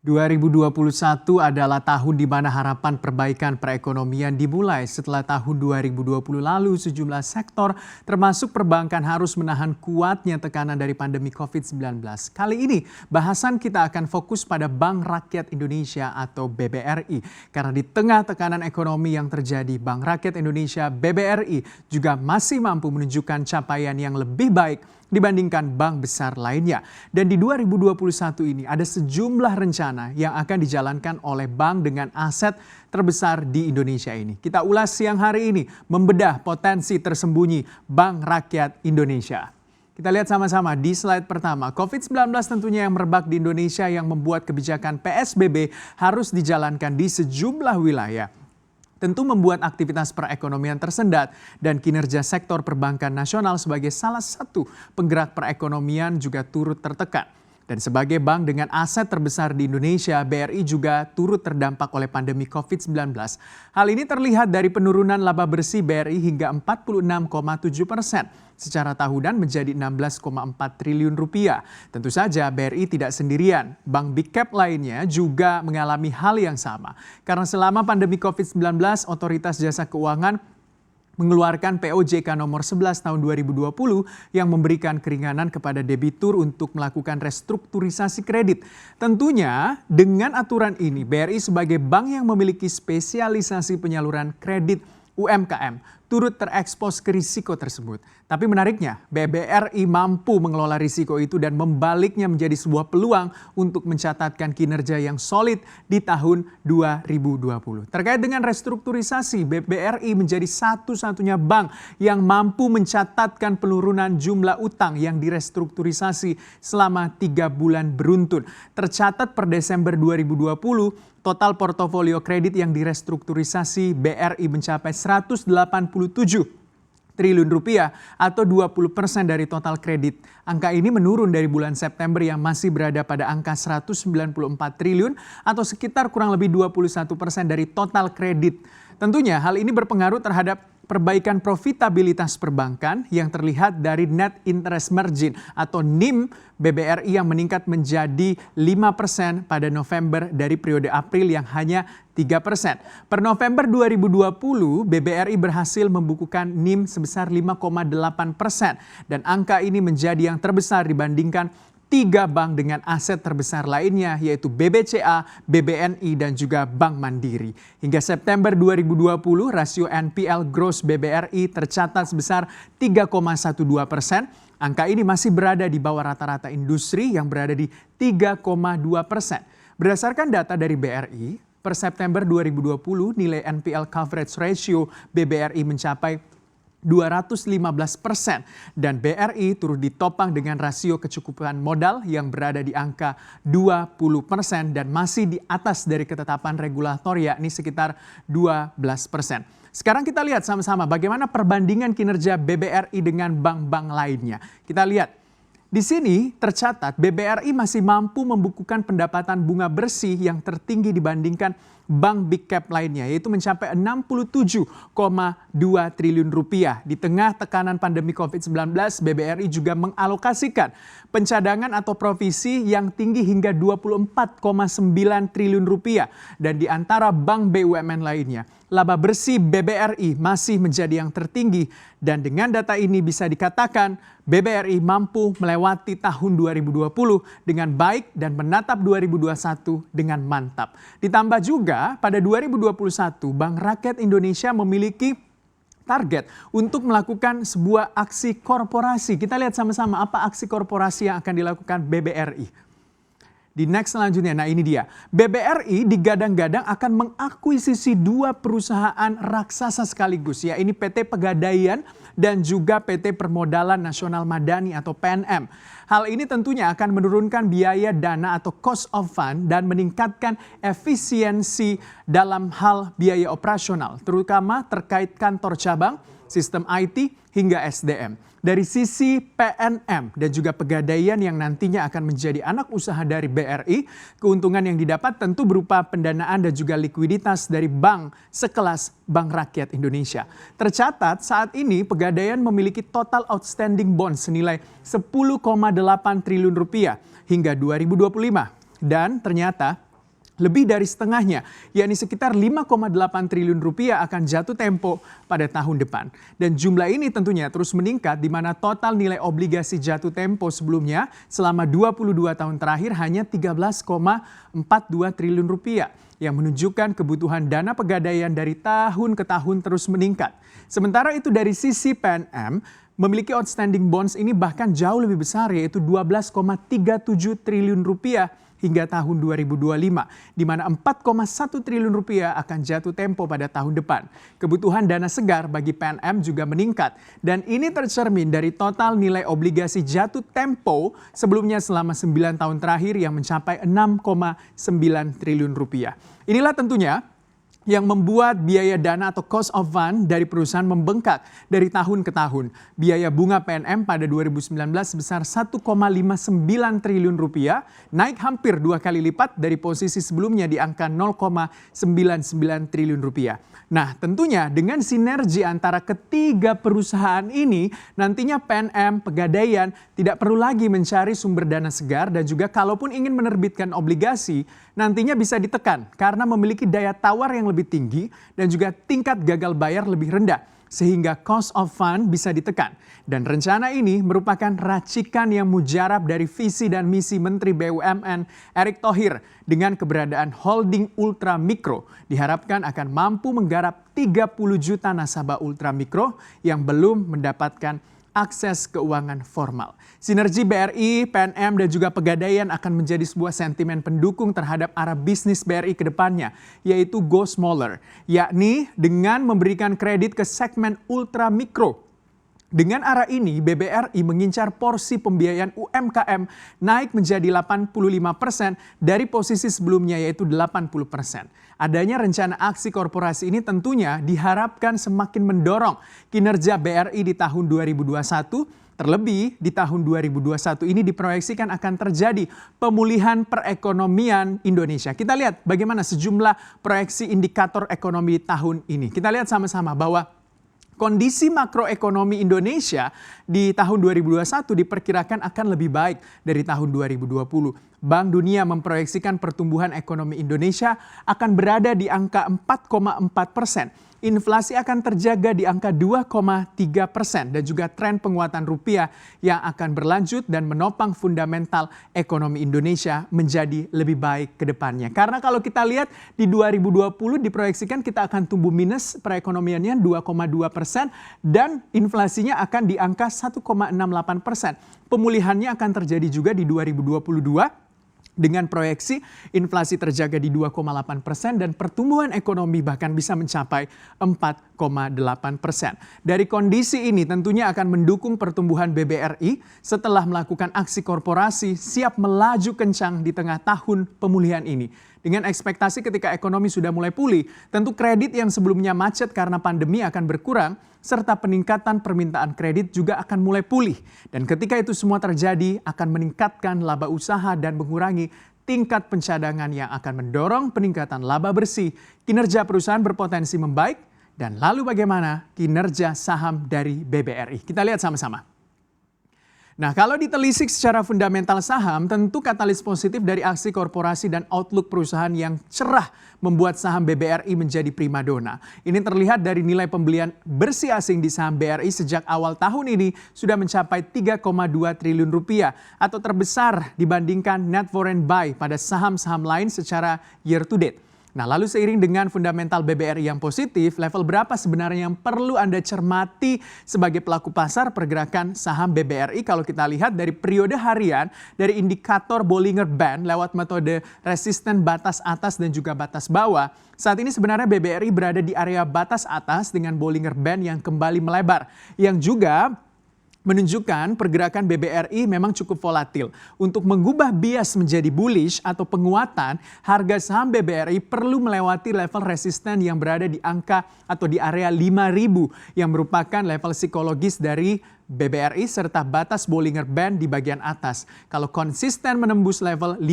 2021 adalah tahun di mana harapan perbaikan perekonomian dimulai setelah tahun 2020 lalu sejumlah sektor termasuk perbankan harus menahan kuatnya tekanan dari pandemi COVID-19. Kali ini bahasan kita akan fokus pada Bank Rakyat Indonesia atau BBRI. Karena di tengah tekanan ekonomi yang terjadi, Bank Rakyat Indonesia BBRI juga masih mampu menunjukkan capaian yang lebih baik dibandingkan bank besar lainnya. Dan di 2021 ini ada sejumlah rencana yang akan dijalankan oleh bank dengan aset terbesar di Indonesia ini. Kita ulas siang hari ini, membedah potensi tersembunyi Bank Rakyat Indonesia. Kita lihat sama-sama di slide pertama. COVID-19 tentunya yang merebak di Indonesia yang membuat kebijakan PSBB harus dijalankan di sejumlah wilayah. Tentu membuat aktivitas perekonomian tersendat dan kinerja sektor perbankan nasional sebagai salah satu penggerak perekonomian juga turut tertekan. Dan sebagai bank dengan aset terbesar di Indonesia, BRI juga turut terdampak oleh pandemi COVID-19. Hal ini terlihat dari penurunan laba bersih BRI hingga 46,7% secara tahunan menjadi 16,4 triliun rupiah. Tentu saja BRI tidak sendirian. Bank Big Cap lainnya juga mengalami hal yang sama. Karena selama pandemi COVID-19, Otoritas Jasa Keuangan mengeluarkan POJK nomor 11 tahun 2020 yang memberikan keringanan kepada debitur untuk melakukan restrukturisasi kredit. Tentunya dengan aturan ini BRI sebagai bank yang memiliki spesialisasi penyaluran kredit UMKM turut terekspos ke risiko tersebut. Tapi menariknya, BBRI mampu mengelola risiko itu dan membaliknya menjadi sebuah peluang untuk mencatatkan kinerja yang solid di tahun 2020. Terkait dengan restrukturisasi, BBRI menjadi satu-satunya bank yang mampu mencatatkan penurunan jumlah utang yang direstrukturisasi selama 3 bulan beruntun. Tercatat per Desember 2020, total portofolio kredit yang direstrukturisasi BRI mencapai 187 triliun rupiah atau 20% dari total kredit. Angka ini menurun dari bulan September yang masih berada pada angka 194 triliun atau sekitar kurang lebih 21% dari total kredit. Tentunya hal ini berpengaruh terhadap perbaikan profitabilitas perbankan yang terlihat dari net interest margin atau NIM BBRI yang meningkat menjadi 5% pada November dari periode April yang hanya 3%. Per November 2020, BBRI berhasil membukukan NIM sebesar 5,8% dan angka ini menjadi yang terbesar dibandingkan 3 bank dengan aset terbesar lainnya yaitu BBCA, BBNI dan juga Bank Mandiri. Hingga September 2020 rasio NPL gross BBRI tercatat sebesar 3,12%. Angka ini masih berada di bawah rata-rata industri yang berada di 3,2%. Berdasarkan data dari BRI, per September 2020 nilai NPL coverage ratio BBRI mencapai 215% dan BRI turut ditopang dengan rasio kecukupan modal yang berada di angka 20% dan masih di atas dari ketetapan regulator yakni sekitar 12%. Sekarang kita lihat sama-sama bagaimana perbandingan kinerja BBRI dengan bank-bank lainnya. Kita lihat di sini tercatat BBRI masih mampu membukukan pendapatan bunga bersih yang tertinggi dibandingkan bank big cap lainnya yaitu mencapai 67,2 triliun rupiah. Di tengah tekanan pandemi COVID-19, BBRI juga mengalokasikan pencadangan atau provisi yang tinggi hingga 24,9 triliun rupiah dan di antara bank BUMN lainnya. Laba bersih BBRI masih menjadi yang tertinggi dan dengan data ini bisa dikatakan BBRI mampu melewati tahun 2020 dengan baik dan menatap 2021 dengan mantap. Ditambah juga pada 2021 Bank Rakyat Indonesia memiliki target untuk melakukan sebuah aksi korporasi. Kita lihat sama-sama apa aksi korporasi yang akan dilakukan BBRI. Di next selanjutnya, nah ini dia. BBRI digadang-gadang akan mengakuisisi 2 perusahaan raksasa sekaligus, ya ini PT Pegadaian dan juga PT Permodalan Nasional Madani atau PNM. Hal ini tentunya akan menurunkan biaya dana atau cost of fund dan meningkatkan efisiensi dalam hal biaya operasional, terutama terkait kantor cabang, sistem IT, hingga SDM. Dari sisi PNM dan juga Pegadaian yang nantinya akan menjadi anak usaha dari BRI, keuntungan yang didapat tentu berupa pendanaan dan juga likuiditas dari bank sekelas Bank Rakyat Indonesia. Tercatat saat ini Pegadaian memiliki total outstanding bond senilai 10,8 triliun rupiah hingga 2025. Dan ternyata Lebih dari setengahnya, yakni sekitar 5,8 triliun rupiah akan jatuh tempo pada tahun depan. Dan jumlah ini tentunya terus meningkat di mana total nilai obligasi jatuh tempo sebelumnya selama 22 tahun terakhir hanya 13,42 triliun rupiah yang menunjukkan kebutuhan dana pegadaian dari tahun ke tahun terus meningkat. Sementara itu dari sisi PNM, memiliki outstanding bonds ini bahkan jauh lebih besar yaitu 12,37 triliun rupiah hingga tahun 2025, di mana 4,1 triliun rupiah akan jatuh tempo pada tahun depan. Kebutuhan dana segar bagi PNM juga meningkat, dan ini tercermin dari total nilai obligasi jatuh tempo sebelumnya selama 9 tahun terakhir yang mencapai 6,9 triliun rupiah. Inilah tentunya yang membuat biaya dana atau cost of fund dari perusahaan membengkak dari tahun ke tahun. Biaya bunga PNM pada 2019 sebesar 1,59 triliun rupiah, naik hampir 2 kali lipat dari posisi sebelumnya di angka 0,99 triliun rupiah. Nah, tentunya dengan sinergi antara ketiga perusahaan ini, nantinya PNM, Pegadaian tidak perlu lagi mencari sumber dana segar dan juga kalaupun ingin menerbitkan obligasi, nantinya bisa ditekan karena memiliki daya tawar yang lebih tinggi dan juga tingkat gagal bayar lebih rendah sehingga cost of fund bisa ditekan. Dan rencana ini merupakan racikan yang mujarab dari visi dan misi Menteri BUMN Erick Thohir dengan keberadaan holding ultra mikro diharapkan akan mampu menggarap 30 juta nasabah ultra mikro yang belum mendapatkan akses keuangan formal. Sinergi BRI, PNM, dan juga Pegadaian akan menjadi sebuah sentimen pendukung terhadap arah bisnis BRI ke depannya, yaitu go smaller, yakni dengan memberikan kredit ke segmen ultra mikro. Dengan arah ini, BBRI mengincar porsi pembiayaan UMKM naik menjadi 85% dari posisi sebelumnya yaitu 80%. Adanya rencana aksi korporasi ini tentunya diharapkan semakin mendorong kinerja BRI di tahun 2021. Terlebih di tahun 2021 ini diproyeksikan akan terjadi pemulihan perekonomian Indonesia. Kita lihat bagaimana sejumlah proyeksi indikator ekonomi tahun ini. Kita lihat sama-sama bahwa kondisi makroekonomi Indonesia di tahun 2021 diperkirakan akan lebih baik dari tahun 2020. Bank Dunia memproyeksikan pertumbuhan ekonomi Indonesia akan berada di angka 4,4%. Inflasi akan terjaga di angka 2,3% dan juga tren penguatan rupiah yang akan berlanjut dan menopang fundamental ekonomi Indonesia menjadi lebih baik ke depannya. Karena kalau kita lihat di 2020 diproyeksikan kita akan tumbuh minus perekonomiannya 2,2% dan inflasinya akan di angka 1,68%. Pemulihannya akan terjadi juga di 2022. Dengan proyeksi inflasi terjaga di 2,8% dan pertumbuhan ekonomi bahkan bisa mencapai 4,8%. Dari kondisi ini tentunya akan mendukung pertumbuhan BBRI setelah melakukan aksi korporasi siap melaju kencang di tengah tahun pemulihan ini. Dengan ekspektasi ketika ekonomi sudah mulai pulih, tentu kredit yang sebelumnya macet karena pandemi akan berkurang, serta peningkatan permintaan kredit juga akan mulai pulih. Dan ketika itu semua terjadi, akan meningkatkan laba usaha dan mengurangi tingkat pencadangan yang akan mendorong peningkatan laba bersih. Kinerja perusahaan berpotensi membaik, dan lalu bagaimana kinerja saham dari BBRI? Kita lihat sama-sama. Nah, kalau ditelisik secara fundamental saham, tentu katalis positif dari aksi korporasi dan outlook perusahaan yang cerah membuat saham BBRI menjadi primadona. Ini terlihat dari nilai pembelian bersih asing di saham BRI sejak awal tahun ini sudah mencapai 3,2 triliun rupiah atau terbesar dibandingkan net foreign buy pada saham-saham lain secara year to date. Nah, lalu seiring dengan fundamental BBRI yang positif, level berapa sebenarnya yang perlu Anda cermati sebagai pelaku pasar pergerakan saham BBRI? Kalau kita lihat dari periode harian, dari indikator Bollinger Band lewat metode resisten batas atas dan juga batas bawah, saat ini sebenarnya BBRI berada di area batas atas dengan Bollinger Band yang kembali melebar, yang juga menunjukkan pergerakan BBRI memang cukup volatil. Untuk mengubah bias menjadi bullish atau penguatan, harga saham BBRI perlu melewati level resisten yang berada di angka atau di area 5.000 yang merupakan level psikologis dari BBRI serta batas Bollinger Band di bagian atas. Kalau konsisten menembus level 5.000,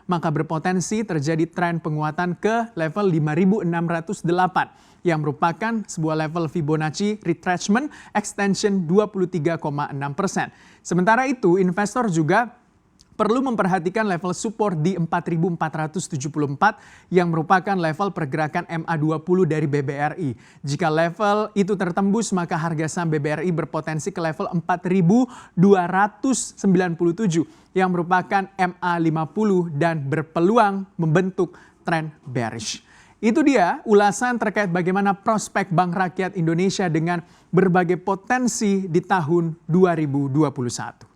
maka berpotensi terjadi tren penguatan ke level 5.608 yang merupakan sebuah level Fibonacci retracement extension 23,6%. Sementara itu, investor juga perlu memperhatikan level support di 4.474 yang merupakan level pergerakan MA20 dari BBRI. Jika level itu tertembus, maka harga saham BBRI berpotensi ke level 4.297 yang merupakan MA50 dan berpeluang membentuk tren bearish. Itu dia ulasan terkait bagaimana prospek Bank Rakyat Indonesia dengan berbagai potensi di tahun 2021.